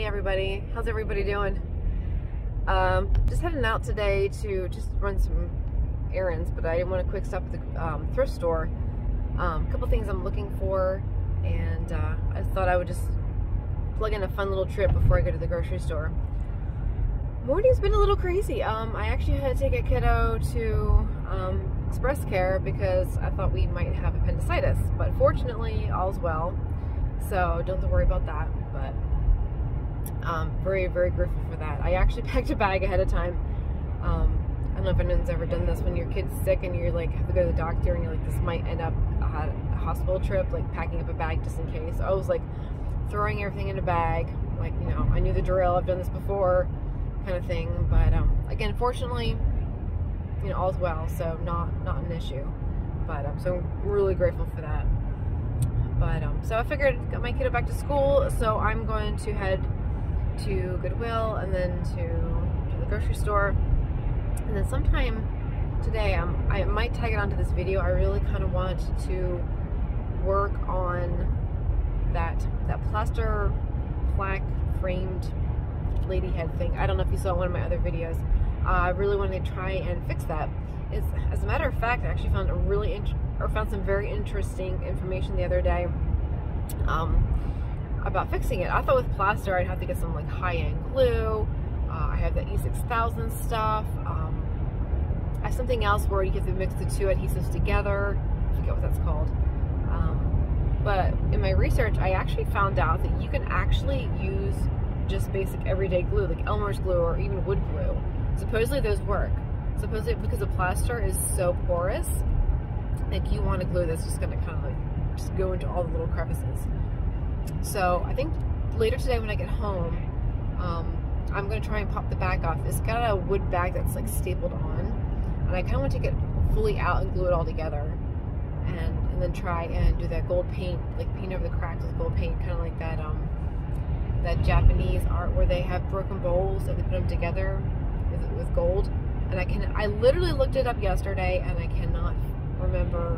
everybody, how's everybody doing? Just heading out today to just run some errands, but I want a quick stop at the thrift store. A couple things I'm looking for, and I thought I would just plug in a fun little trip before I go to the grocery store. Morning's been a little crazy. I actually had to take a kiddo to express care because I thought we might have appendicitis, but fortunately all's well, so don't have to worry about that. But very, very grateful for that. I actually packed a bag ahead of time. I don't know if anyone's ever done this when your kid's sick and you're like have to go to the doctor and you're like, this might end up a hospital trip, like packing up a bag just in case. I was like throwing everything in a bag, like, you know, I knew the drill, I've done this before kind of thing. But again, fortunately, you know, all's well, so not an issue. But so I'm really grateful for that. But so I figured got my kiddo back to school, so I'm going to head to Goodwill and then to the grocery store, and then sometime today I might tag it onto this video. I really kind of want to work on that plaster plaque framed lady head thing. I don't know if you saw one of my other videos. I really wanted to try and fix that. As a matter of fact, I actually found found some very interesting information the other day about fixing it. I thought with plaster I'd have to get some like high-end glue. I have the E6000 stuff. I have something else where you have to mix the two adhesives together. I forget what that's called. But in my research, I actually found out that you can actually use just basic everyday glue, like Elmer's glue or even wood glue. Supposedly those work. Supposedly because the plaster is so porous, like you want a glue that's just gonna kind of like just go into all the little crevices. So I think later today when I get home, I'm gonna try and pop the bag off. It's got a wood bag that's like stapled on, and I kind of want to take it fully out and glue it all together, and then try and do that gold paint, like paint over the cracks with gold paint, kind of like that that Japanese art where they have broken bowls and they put them together with gold. And I literally looked it up yesterday and I cannot remember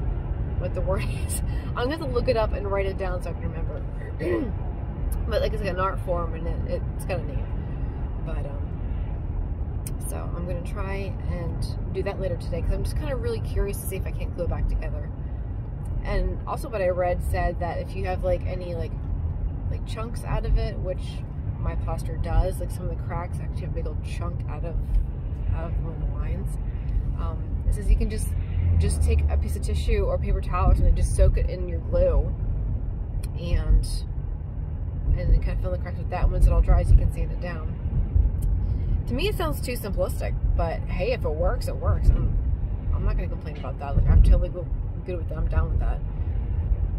what the word is. I'm gonna have to look it up and write it down so I can remember. But like it's like an art form and it's got a name. But so I'm gonna try and do that later today because I'm just kind of really curious to see if I can't glue it back together. And also what I read said that if you have like any like chunks out of it, which my plaster does, like some of the cracks actually have a big old chunk out of one of the lines. It says you can just take a piece of tissue or paper towel or something, just soak it in your glue, and then kind of fill the cracks with that. Once it all dries, you can sand it down. To me, it sounds too simplistic, but hey, if it works, it works. I'm not going to complain about that. Like I'm totally good with that. I'm down with that.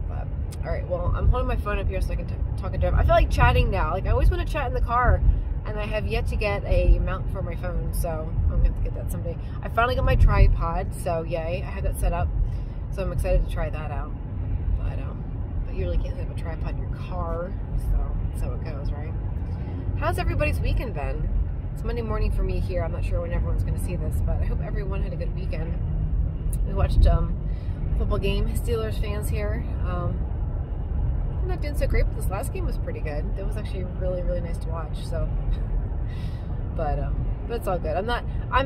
But all right, well, I'm holding my phone up here so I can talk and drive. I feel like chatting now. Like I always want to chat in the car, and I have yet to get a mount for my phone, so I'm gonna have to get that someday. I finally got my tripod, so yay, I had that set up, so I'm excited to try that out. But you really can't have a tripod in your car, so that's how it goes, right? How's everybody's weekend been? It's Monday morning for me here. I'm not sure when everyone's gonna see this, but I hope everyone had a good weekend. We watched a football game, Steelers fans here. I'm not doing so great, but this last game was pretty good. It was actually really, really nice to watch. So, but it's all good. I'm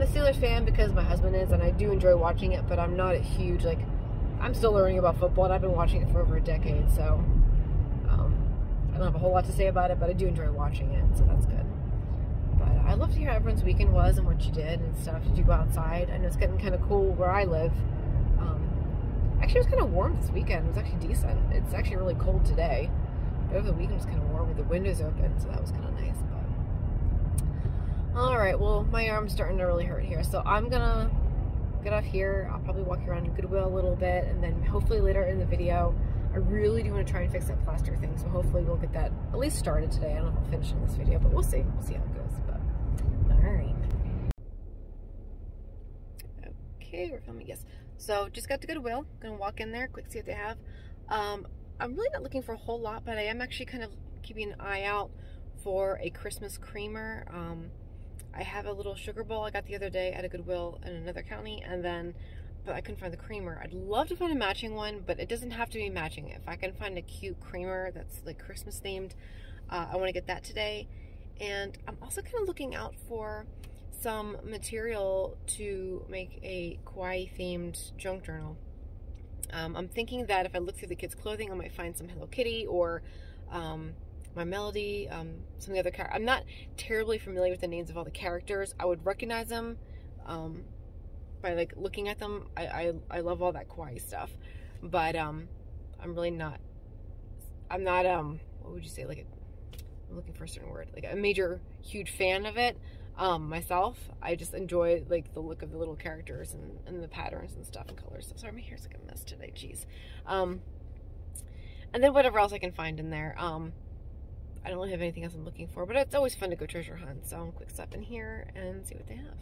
a Steelers fan because my husband is, and I do enjoy watching it. But I'm not a huge I'm still learning about football, and I've been watching it for over a decade. So, I don't have a whole lot to say about it, but I do enjoy watching it, so that's good. But I'd love to hear how everyone's weekend was and what you did and stuff. Did you go outside? I know it's getting kind of cool where I live. Actually, it was kind of warm this weekend. It was actually decent. It's actually really cold today. But over the weekend, it was kind of warm with the windows open, so that was kind of nice. But all right, well, my arm's starting to really hurt here, so I'm gonna get off here. I'll probably walk around Goodwill a little bit, and then hopefully later in the video, I really do want to try and fix that plaster thing. So hopefully we'll get that at least started today. I don't know if I'll finish in this video, but we'll see. We'll see how it goes. But all right. Okay, we're filming. Yes. So just got to Goodwill. Gonna walk in there, quick see what they have. I'm really not looking for a whole lot, but I am actually kind of keeping an eye out for a Christmas creamer. I have a little sugar bowl I got the other day at a Goodwill in another county, but I couldn't find the creamer. I'd love to find a matching one, but it doesn't have to be matching. If I can find a cute creamer that's like Christmas themed, I want to get that today. And I'm also kind of looking out for some material to make a kawaii themed junk journal. I'm thinking that if I look through the kids' clothing, I might find some Hello Kitty or My Melody, some of the other characters. I'm not terribly familiar with the names of all the characters. I would recognize them by like looking at them. I love all that kawaii stuff, but I'm really not. I'm not what would you say, like I'm looking for a certain word, like a major huge fan of it myself. I just enjoy like the look of the little characters and the patterns and stuff and colors. So sorry, my hair's like a mess today, jeez. And then whatever else I can find in there. I don't really have anything else I'm looking for, but it's always fun to go treasure hunt, so I'll quick step in here and see what they have.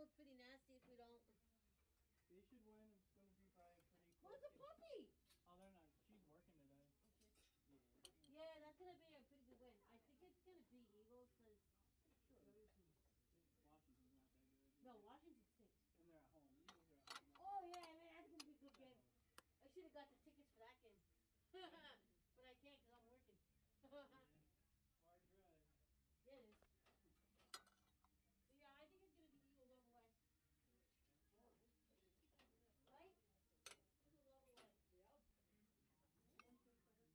look pretty nasty if we don't. They should win. It's going to be probably pretty close. Where's the puppy? Oh, they're not. She's working today. Oh, shit. Yeah. Yeah, that's going to be a pretty good win. I think it's going to be Eagles because... Sure. Washington's not that good. No, Washington stinks. And they're at home. Eagles are at home. Oh, yeah, man, that's going to be a good game. I should have got the tickets for that game. But I can't because I'm working. Hard drive. Yeah, it is. So, yeah, I think it's going to be Eagles over West. Right? Eagles over West. Yep. Find those $5 things.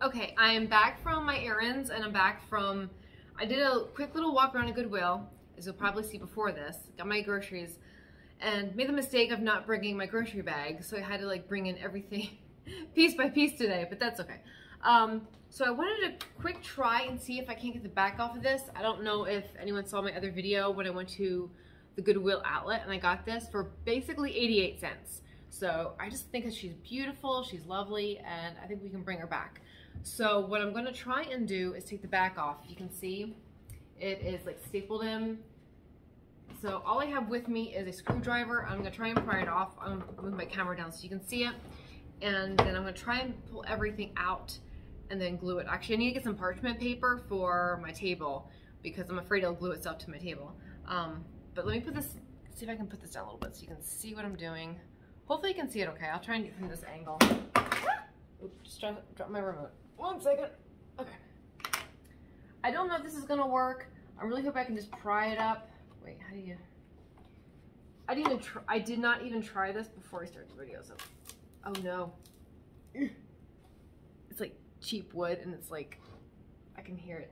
Okay, I am back from my errands and I'm back from, I did a quick little walk around at Goodwill, as you'll probably see before this, got my groceries, and made the mistake of not bringing my grocery bag, so I had to like bring in everything piece by piece today, but that's okay. So I wanted a quick try and see if I can't get the back off of this. I don't know if anyone saw my other video when I went to the Goodwill outlet and I got this for basically 88 cents. So I just think that she's beautiful, she's lovely, and I think we can bring her back. So what I'm gonna try and do is take the back off. You can see it is like stapled in. So all I have with me is a screwdriver. I'm gonna try and pry it off. I'm gonna move my camera down so you can see it. And then I'm gonna try and pull everything out and then glue it. Actually, I need to get some parchment paper for my table because I'm afraid it'll glue itself to my table. But let me put this, see if I can put this down a little bit so you can see what I'm doing. Hopefully you can see it okay. I'll try and get from this angle. Oops, just drop my remote. 1 second. Okay. I don't know if this is gonna work. I really hope I can just pry it up. Wait, how do you? I did not even try this before I started the video. So, oh no, it's like cheap wood, and it's like I can hear it.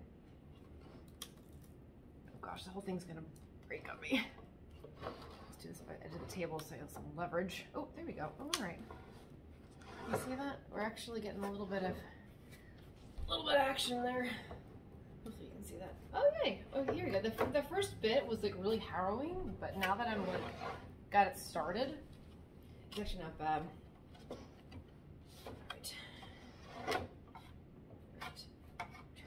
Oh gosh, the whole thing's gonna break on me. Let's do this by the edge of the table so I have some leverage. Oh, there we go. Oh, all right. You see that? We're actually getting a little bit of action there. Hopefully you can see that. Oh yay! Oh, here we go. The first bit was like really harrowing, but now that I'm like got it started, it's actually not bad. Right. Trying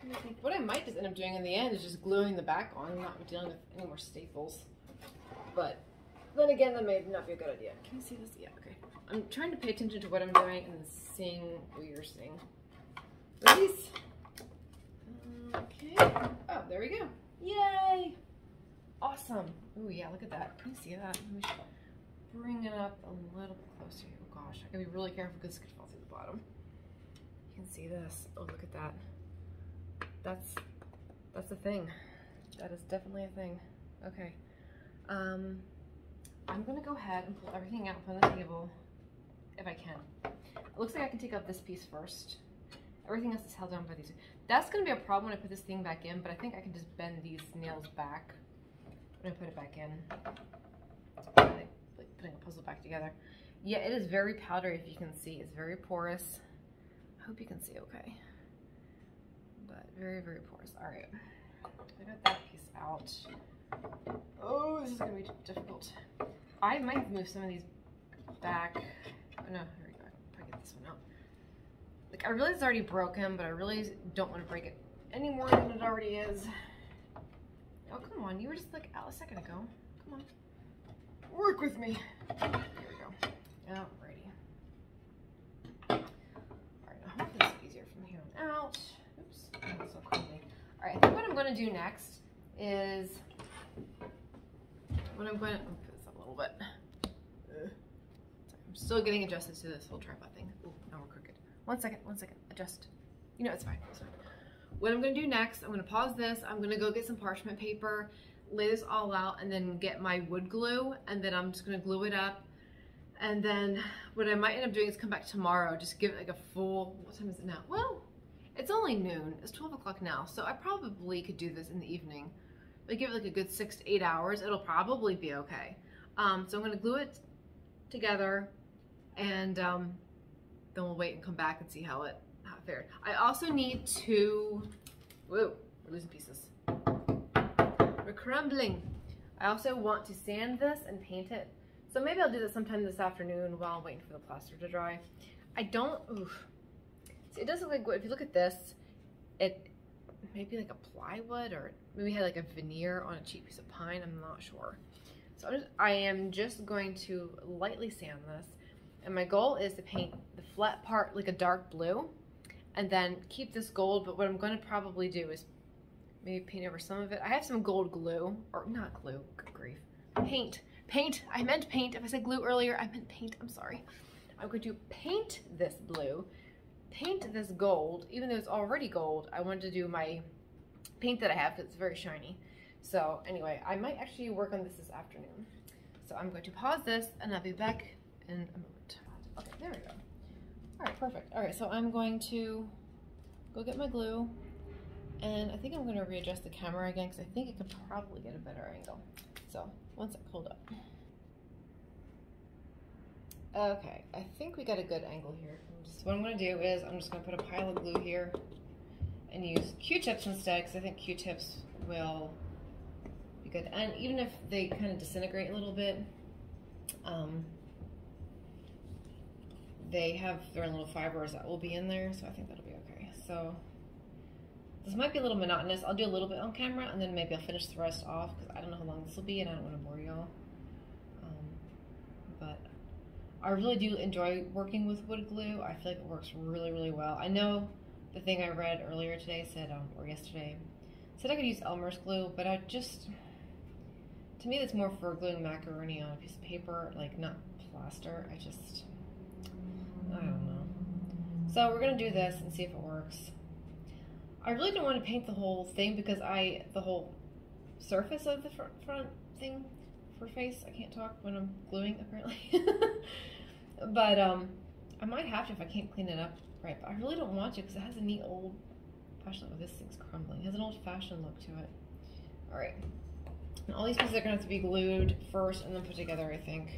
to think. What I might just end up doing in the end is just gluing the back on, not dealing with any more staples. But then again, that may not be a good idea. Can you see this? Yeah. Okay. I'm trying to pay attention to what I'm doing and seeing what you're seeing. Release. Okay. Oh, there we go. Yay! Awesome. Oh yeah, look at that. Can you see that? Let me bring it up a little bit closer. Oh gosh, I gotta be really careful because it's gonna fall through the bottom. You can see this. Oh, look at that. That's a thing. That is definitely a thing. Okay. I'm gonna go ahead and pull everything out from the table if I can. It looks like I can take out this piece first. Everything else is held down by these. That's going to be a problem when I put this thing back in, but I think I can just bend these nails back when I put it back in. Like putting a puzzle back together. Yeah, it is very powdery if you can see. It's very porous. I hope you can see okay. But very, very porous. Alright. I got that piece out. Oh, this is going to be difficult. I might have to move some of these back. Oh no, here we go. Probably get this one out. Like, I realize it's already broken, but I really don't want to break it any more than it already is. Oh, come on. You were just like out a second ago. Come on. Work with me. Here we go. Alrighty. Alright, I hope this is easier from here on out. Oops. That's so crazy. Alright, I think what I'm going to do next is what I'm going to put this up a little bit. Sorry, I'm still getting adjusted to this whole tripod thing. Ooh, now we're crooked. 1 second, adjust. You know, it's fine, it's fine. What I'm gonna do next, I'm gonna pause this, I'm gonna go get some parchment paper, lay this all out, and then get my wood glue, and then I'm just gonna glue it up. And then what I might end up doing is come back tomorrow, just give it like a full, what time is it now? Well, it's only noon, it's 12 o'clock now, so I probably could do this in the evening. But give it like a good 6 to 8 hours, it'll probably be okay. So I'm gonna glue it together, and then we'll wait and come back and see how it fared. I also need to, whoa, we're losing pieces. We're crumbling. I also want to sand this and paint it. So maybe I'll do that sometime this afternoon while I'm waiting for the plaster to dry. I don't, oof. See, it does look like, if you look at this, it may be like a plywood or maybe had like a veneer on a cheap piece of pine, I'm not sure. So I am just going to lightly sand this. And my goal is to paint the flat part like a dark blue and then keep this gold, but what I'm going to probably do is maybe paint over some of it. I have some gold glue, or not glue, good grief. Paint. I meant paint. If I said glue earlier, I meant paint. I'm sorry. I'm going to paint this blue, paint this gold, even though it's already gold. I wanted to do my paint that I have because it's very shiny. So anyway, I might actually work on this afternoon. So I'm going to pause this and I'll be back in a moment. Okay, there we go. All right, perfect. All right, so I'm going to go get my glue, and I think I'm going to readjust the camera again because I think it could probably get a better angle. So one sec, hold up. Okay, I think we got a good angle here. What I'm going to do is I'm just going to put a pile of glue here and use Q-tips instead, because I think Q-tips will be good. And even if they kind of disintegrate a little bit, they have their own little fibers that will be in there, so I think that'll be okay. So this might be a little monotonous. I'll do a little bit on camera, and then maybe I'll finish the rest off, because I don't know how long this will be, and I don't want to bore y'all. But I really do enjoy working with wood glue. I feel like it works really, really well. I know the thing I read earlier today said, or yesterday, said I could use Elmer's glue, but I just, to me that's more for gluing macaroni on a piece of paper, like not plaster. I don't know. So we're gonna do this and see if it works. I really don't want to paint the whole thing because the whole surface of the front thing for face, I can't talk when I'm gluing apparently. But I might have to if I can't clean it up right, but I really don't want to because it has a neat old fashioned, oh, this thing's crumbling. It has an old fashioned look to it. All right, and all these pieces are gonna have to be glued first and then put together, I think,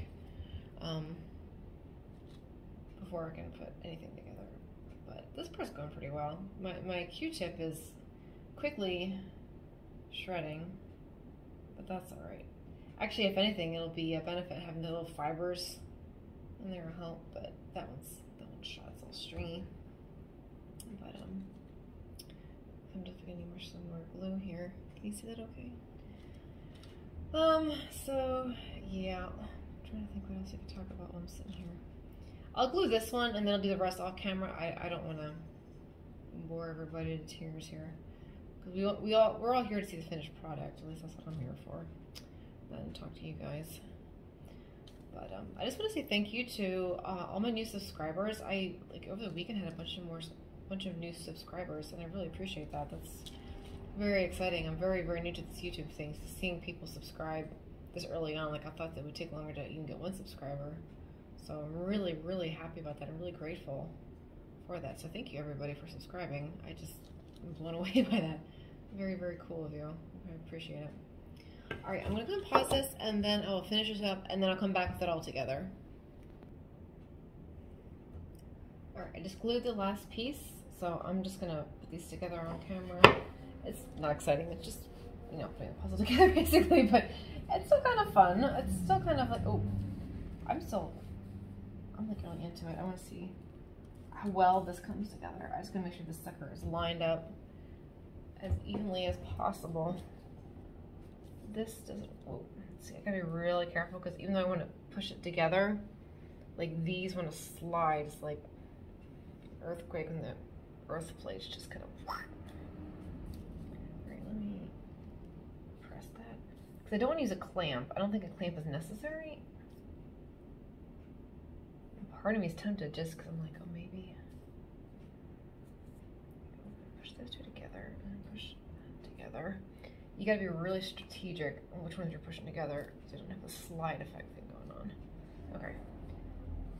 before I can put anything together. But this part's going pretty well. My Q-tip is quickly shredding, but that's all right. Actually, if anything, it'll be a benefit having the little fibers in there will help, but that one's shot, it's all stringy. But I'm definitely gonna need some more glue here. Can you see that okay? So yeah, I'm trying to think what else I could talk about while I'm sitting here. I'll glue this one and then I'll do the rest off camera. I don't want to bore everybody to tears here, because we're all here to see the finished product. At least that's what I'm here for. And talk to you guys. But I just want to say thank you to all my new subscribers. I over the weekend had a bunch of new subscribers, and I really appreciate that. That's very exciting. I'm very, very new to this YouTube thing. So seeing people subscribe this early on, like I thought that would take longer to even get one subscriber. So I'm really, really happy about that. I'm really grateful for that. So thank you everybody for subscribing. I'm blown away by that. Very, very cool of you. I appreciate it. All right, I'm gonna go and pause this, and then I will finish this up, and then I'll come back with it all together. All right, I just glued the last piece, so I'm just gonna put these together on camera. It's not exciting, it's just, you know, putting a puzzle together basically, but it's still kind of fun. It's still kind of like, oh, I'm like really into it. I want to see how well this comes together. I just gotta make sure this sucker is lined up as evenly as possible. This doesn't, oh, let's see, I gotta be really careful because even though I want to push it together, like these want to slide. It's like earthquake and the earth plates just kind of. All right, let me press that because I don't want to use a clamp. I don't think a clamp is necessary. Part of me is tempted just because I'm like, oh, maybe push those two together and push that together. You gotta be really strategic on which ones you're pushing together so you don't have the slide effect thing going on. Okay.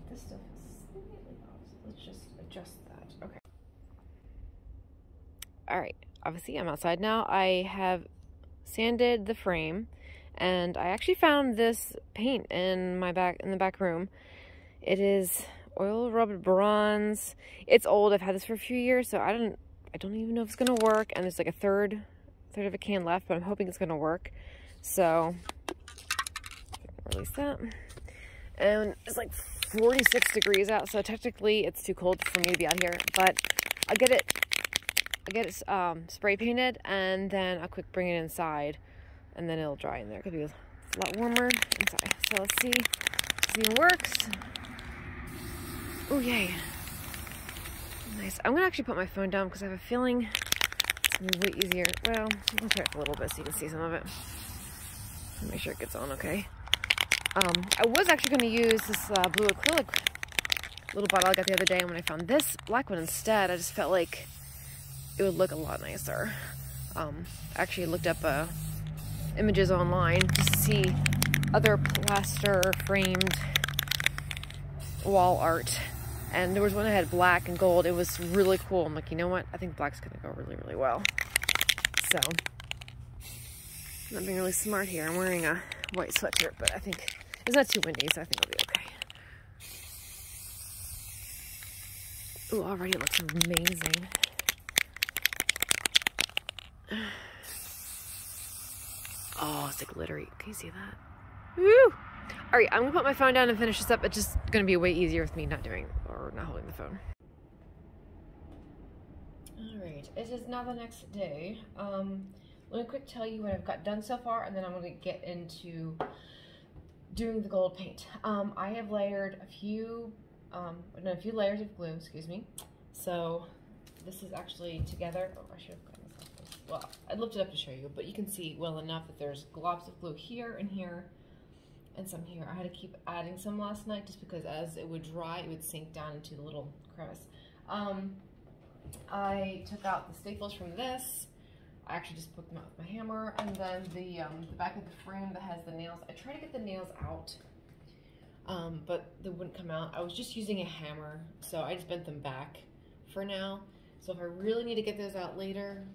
This stuff is slightly off, so let's just adjust that. Okay. Alright, obviously I'm outside now. I have sanded the frame, and I actually found this paint in the back room. It is oil rubbed bronze. It's old. I've had this for a few years, so I don't even know if it's gonna work, and there's like a third of a can left, but I'm hoping it's gonna work. So release that, and it's like 46 degrees out, so technically it's too cold for me to be out here, but I get it spray painted, and then I'll quick bring it inside, and then it'll dry in there. It could be a lot warmer inside. So let's see if it works. Oh yay, nice. I'm gonna actually put my phone down because I have a feeling way easier. Well, I'll try it a little bit so you can see some of it. Make sure it gets on okay. I was actually going to use this blue acrylic little bottle I got the other day, and when I found this black one instead, I just felt like it would look a lot nicer. I actually looked up images online to see other plaster framed wall art And there was one that had black and gold. It was really cool. I'm like, you know what? I think black's gonna go really, really well. So, I'm not being really smart here. I'm wearing a white sweatshirt, but I think it's not too windy, so I think I'll be okay. Ooh, already it looks amazing. Oh, it's like glittery. Can you see that? Woo! Alright, I'm gonna put my phone down and finish this up. It's just gonna be way easier with me not doing or not holding the phone. Alright, it is now the next day. Let me quick tell you what I've got done so far, and then I'm gonna get into doing the gold paint. I have layered a few layers of glue, excuse me. So this is actually together. Oh, I should have gotten this off. Well, I lifted it up to show you, but you can see well enough that there's globs of glue here and here and some here. I had to keep adding some last night just because as it would dry, it would sink down into the little crevice. I took out the staples from this. I actually just put them out with my hammer, and then the back of the frame that has the nails. I tried to get the nails out, but they wouldn't come out. I was just using a hammer, so I just bent them back for now. So if I really need to get those out later,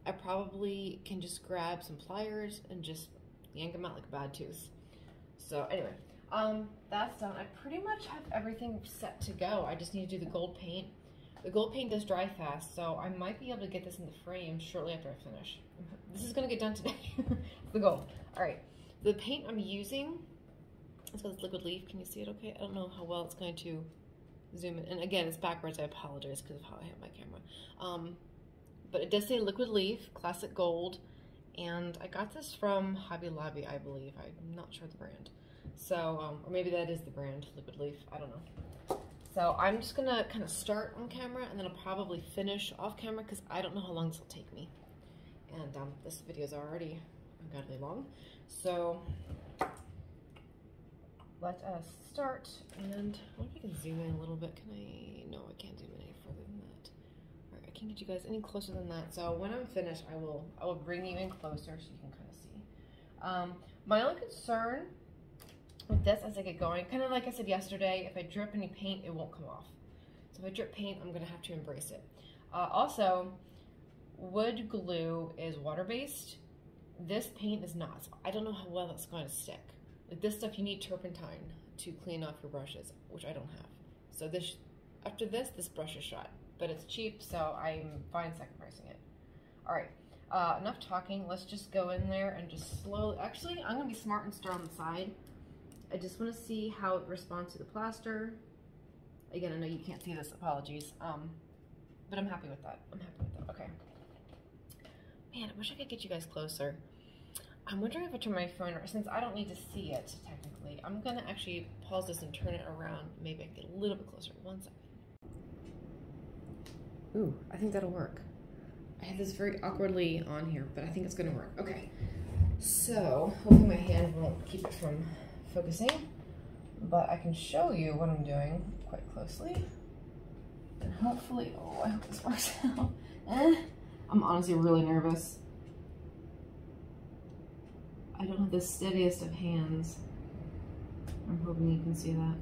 I probably can just grab some pliers and just yank them out like a bad tooth. So anyway, that's done. I pretty much have everything set to go. I just need to do the gold paint. The gold paint does dry fast, so I might be able to get this in the frame shortly after I finish. This is gonna get done today. It's the goal. All right, the paint I'm using, it's called Liquid Leaf. Can you see it okay? I don't know how well it's going to zoom in. And again, it's backwards. I apologize because of how I have my camera. But it does say Liquid Leaf, Classic Gold, and I got this from Hobby Lobby, I believe. I'm not sure the brand. So, or maybe that is the brand, Liquid Leaf. I don't know. So I'm just gonna kind of start on camera, and then I'll probably finish off camera because I don't know how long this will take me. And this video is already ungodly long. So let us start. And I wonder if I can zoom in a little bit. Can I? No, I can't zoom in any further than that. All right, I can't get you guys any closer than that. So when I'm finished, I will bring you in closer so you can kind of see. My only concern with this as I get going, kind of like I said yesterday, if I drip any paint, it won't come off. So if I drip paint, I'm gonna have to embrace it. Also, wood glue is water-based. This paint is not, so I don't know how well that's going to stick. Like this stuff, you need turpentine to clean off your brushes, which I don't have. So this, after this brush is shot, but it's cheap, so I'm fine sacrificing it. All right, enough talking. Let's just go in there and just slowly, actually, I'm gonna be smart and start on the side. I just want to see how it responds to the plaster. Again, I know you can't see this, apologies. But I'm happy with that. I'm happy with that. Okay. Man, I wish I could get you guys closer. I'm wondering if I turn my phone, since I don't need to see it technically, I'm gonna actually pause this and turn it around. Maybe I can get a little bit closer. 1 second. Ooh, I think that'll work. I have this very awkwardly on here, but I think it's gonna work. Okay. So, hopefully my hand won't keep it from focusing, but I can show you what I'm doing quite closely, and hopefully, oh, I hope this works out. I'm honestly really nervous. I don't have the steadiest of hands. I'm hoping you can see that.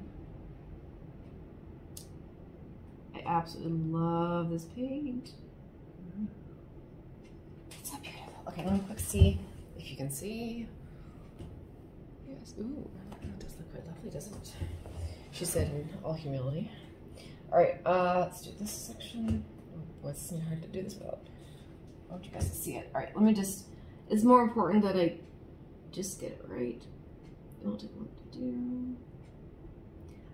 I absolutely love this paint. It's so beautiful. Okay, let me quick see if you can see. Yes. Ooh, that does look quite lovely, doesn't it? She said in all humility. All right, let's do this section. Oh, boy, it's hard to do this without. I want you guys to see it. All right, let me just. It's more important that I just get it right. It'll take long to do.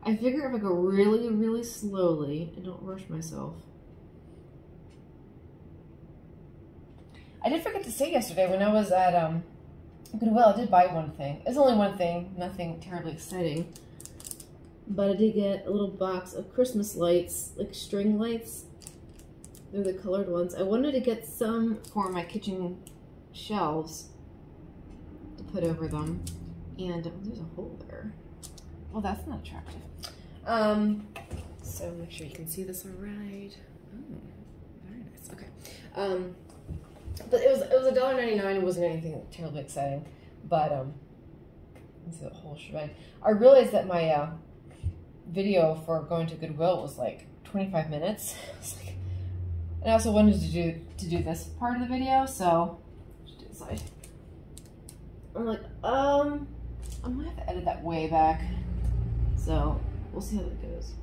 I figure if I go really, really slowly and don't rush myself. I did forget to say yesterday when I was at Goodwill, I did buy one thing. It's only one thing, nothing terribly exciting. But I did get a little box of Christmas lights, like string lights. They're the colored ones. I wanted to get some for my kitchen shelves to put over them. And there's a hole there. Well, that's not attractive. So make sure you can see this all right. Oh, very nice. Okay. But it was $1.99. It wasn't anything terribly exciting. But let's see the whole shebang. I realized that my video for going to Goodwill was like 25 minutes. And I also wanted to do this part of the video, so just do the side. I'm like, I'm gonna have to edit that way back. So we'll see how that goes.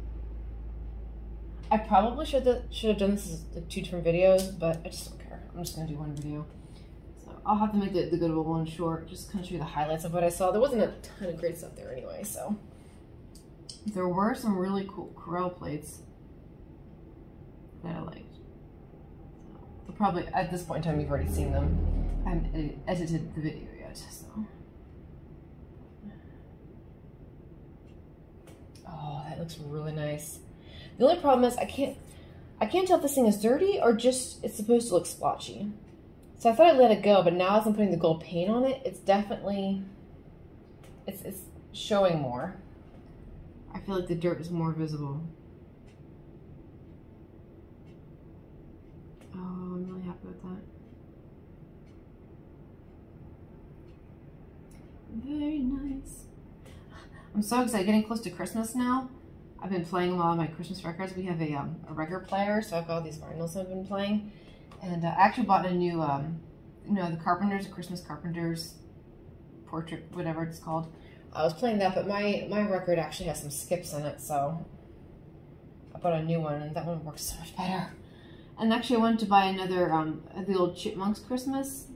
I probably should have done this as like 2 different videos, but I just don't care. I'm just gonna do one video. So I'll have to make the Goodwill one short, just kind of show you the highlights of what I saw. There wasn't a ton of great stuff there anyway, so. There were some really cool Corel plates that I liked. So probably at this point in time you've already seen them. I haven't edited the video yet, so. Oh, that looks really nice. The only problem is I can't tell if this thing is dirty or just it's supposed to look splotchy. So I thought I'd let it go, but now as I'm putting the gold paint on it, it's definitely, it's showing more. I feel like the dirt is more visible. Oh, I'm really happy with that. Very nice. I'm so excited, getting close to Christmas now. I've been playing a lot of my Christmas records. We have a record player, so I've got all these vinyls I've been playing. And I actually bought a new, you know, the Carpenters, the Christmas Carpenters portrait, whatever it's called. I was playing that, but my record actually has some skips in it, so I bought a new one, and that one works so much better. And actually I wanted to buy another, the old Chipmunks Christmas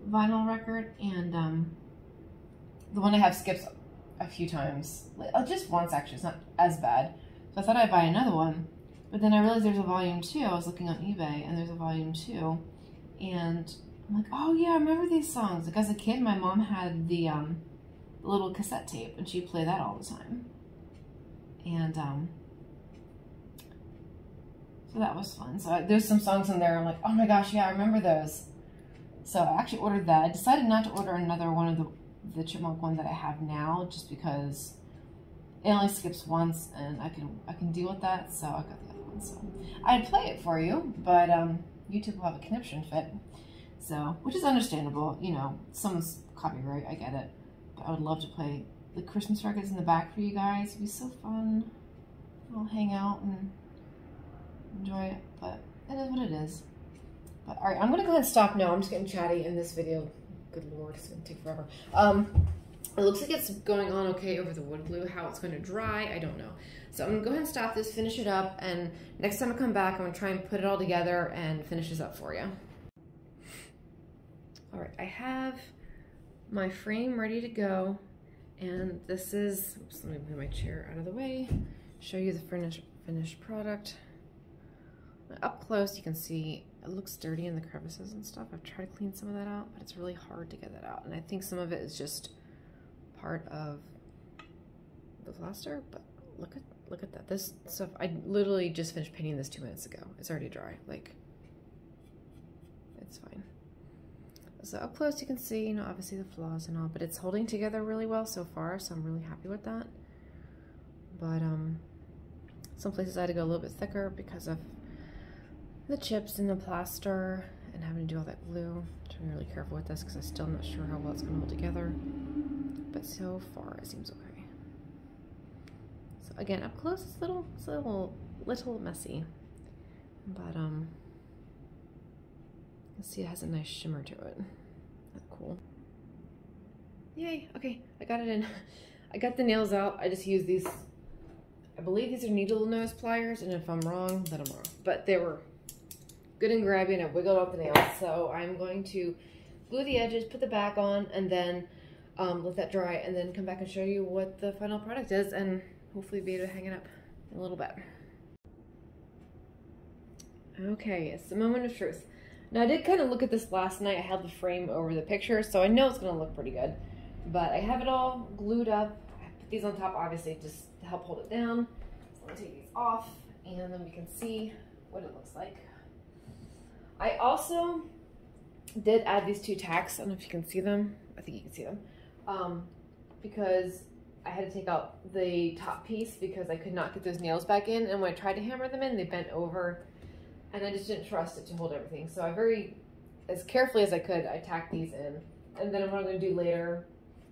vinyl record, and the one I have skips a few times. Just once, actually. It's not as bad. So I thought I'd buy another one. But then I realized there's a volume 2. I was looking on eBay, and there's a volume 2. And I'm like, oh yeah, I remember these songs. Like as a kid, my mom had the little cassette tape, and she'd play that all the time. And so that was fun. So there's some songs in there. I'm like, oh my gosh, yeah, I remember those. So I actually ordered that. I decided not to order another one of the Chipmunk one that I have now, just because it only skips once, and I can deal with that. So I got the other one. So I'd play it for you, but YouTube will have a conniption fit. So, which is understandable. You know, someone's copyright. I get it. But I would love to play the Christmas records in the back for you guys. It'd be so fun. We'll hang out and enjoy it. But it is what it is. But all right, I'm gonna go ahead and stop now. I'm just getting chatty in this video. Good Lord, it's gonna take forever. It looks like it's going on okay over the wood glue. How it's going to dry, I don't know. So I'm gonna go ahead and stop this, finish it up, and next time I come back, I'm gonna try and put it all together and finish this up for you. All right, I have my frame ready to go, and this is, oops, let me move my chair out of the way, show you the finished product. Up close, you can see it looks dirty in the crevices and stuff. I've tried to clean some of that out, but it's really hard to get that out. And I think some of it is just part of the plaster, but look at that. This stuff, I literally just finished painting this 2 minutes ago. It's already dry, like, it's fine. So up close you can see, you know, obviously the flaws and all, but it's holding together really well so far, so I'm really happy with that. But some places I had to go a little bit thicker because of the chips and the plaster and having to do all that glue. I'm really careful with this because I'm still not sure how well it's going to hold together. But so far it seems okay. So again, up close it's a little messy. But you can see it has a nice shimmer to it. That's cool. Yay, okay, I got it in. I got the nails out. I just used these, I believe these are needle nose pliers, and if I'm wrong, then I'm wrong. But they were good and grabby, and I wiggled out the nails. So I'm going to glue the edges, put the back on, and then let that dry, and then come back and show you what the final product is, and hopefully be able to hang it up in a little bit. Okay, it's the moment of truth. Now I did kind of look at this last night. I held the frame over the picture, so I know it's going to look pretty good. But I have it all glued up. I put these on top, obviously, just to help hold it down. So I'm going to take these off, and then we can see what it looks like. I also did add these 2 tacks. I don't know if you can see them. I think you can see them. Because I had to take out the top piece because I could not get those nails back in. And when I tried to hammer them in, they bent over. And I just didn't trust it to hold everything. So as carefully as I could, I tacked these in. And then what I'm going to do later,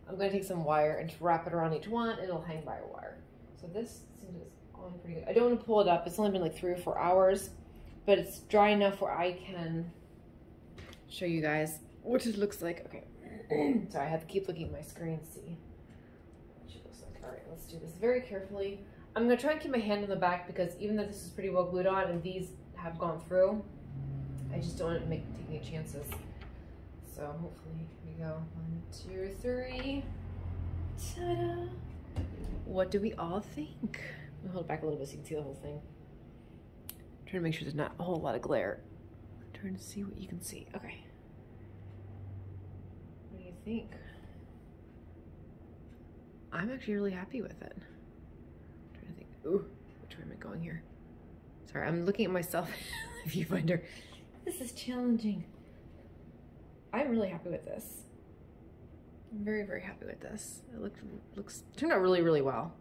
I'm going to take some wire and wrap it around each one, and it'll hang by a wire. So this seems on pretty good. I don't want to pull it up. It's only been like 3 or 4 hours, but it's dry enough where I can show you guys what it looks like. Okay. Sorry, I have to keep looking at my screen to see what it looks like. All right, let's do this very carefully. I'm gonna try and keep my hand on the back because even though this is pretty well glued on and these have gone through, I just don't want to take any chances. So hopefully, here we go. 1, 2, 3. Ta-da! What do we all think? I'll hold it back a little bit so you can see the whole thing. I'm trying to make sure there's not a whole lot of glare. I'm trying to see what you can see. Okay. What do you think? I'm actually really happy with it. I'm trying to think. Ooh, which way am I going here? Sorry, I'm looking at myself in the viewfinder. This is challenging. I'm really happy with this. I'm very, very happy with this. It turned out really, really well.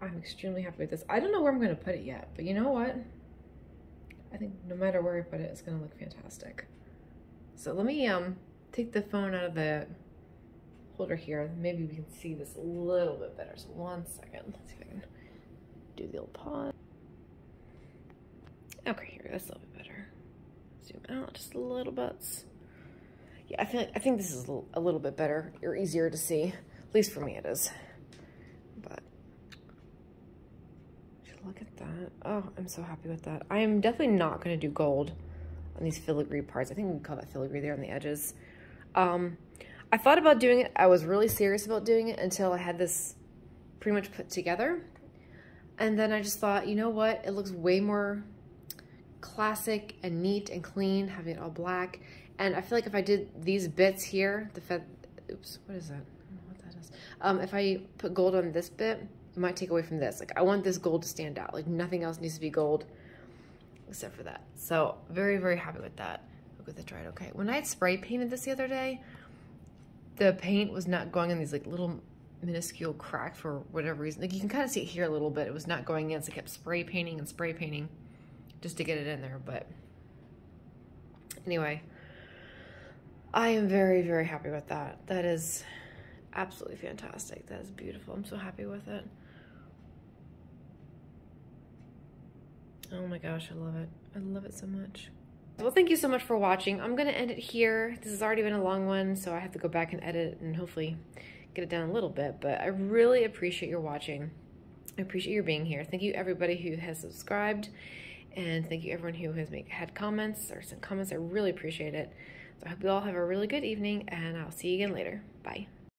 I'm extremely happy with this. I don't know where I'm gonna put it yet, but you know what? I think no matter where I put it, it's gonna look fantastic. So let me take the phone out of the holder here. Maybe we can see this a little bit better. So 1 second. Let's see if I can do the old pause. Okay, here, that's a little bit better. Zoom out just a little bit. Yeah, I think this is a little bit better or easier to see. At least for me it is. But look at that. Oh, I'm so happy with that. I am definitely not going to do gold on these filigree parts. I think we call that filigree there on the edges. I thought about doing it. I was really serious about doing it until I had this pretty much put together. And then I just thought, you know what? It looks way more classic and neat and clean, having it all black. And I feel like if I did these bits here, oops, what is that? I don't know what that is. If I put gold on this bit, it might take away from this. Like, I want this gold to stand out. Like, nothing else needs to be gold except for that. So, very, very happy with that. Look at the dried. Okay. When I had spray painted this the other day, the paint was not going in these, like, little minuscule cracks for whatever reason. Like, you can kind of see it here a little bit. It was not going in, so I kept spray painting just to get it in there. But anyway, I am very, very happy with that. That is absolutely fantastic. That is beautiful. I'm so happy with it. Oh my gosh, I love it. I love it so much. Well, thank you so much for watching. I'm gonna end it here. This has already been a long one, so I have to go back and edit and hopefully get it down a little bit, but I really appreciate your watching. I appreciate your being here. Thank you everybody who has subscribed, and thank you everyone who has had comments or sent comments. I really appreciate it. So I hope you all have a really good evening, and I'll see you again later. Bye.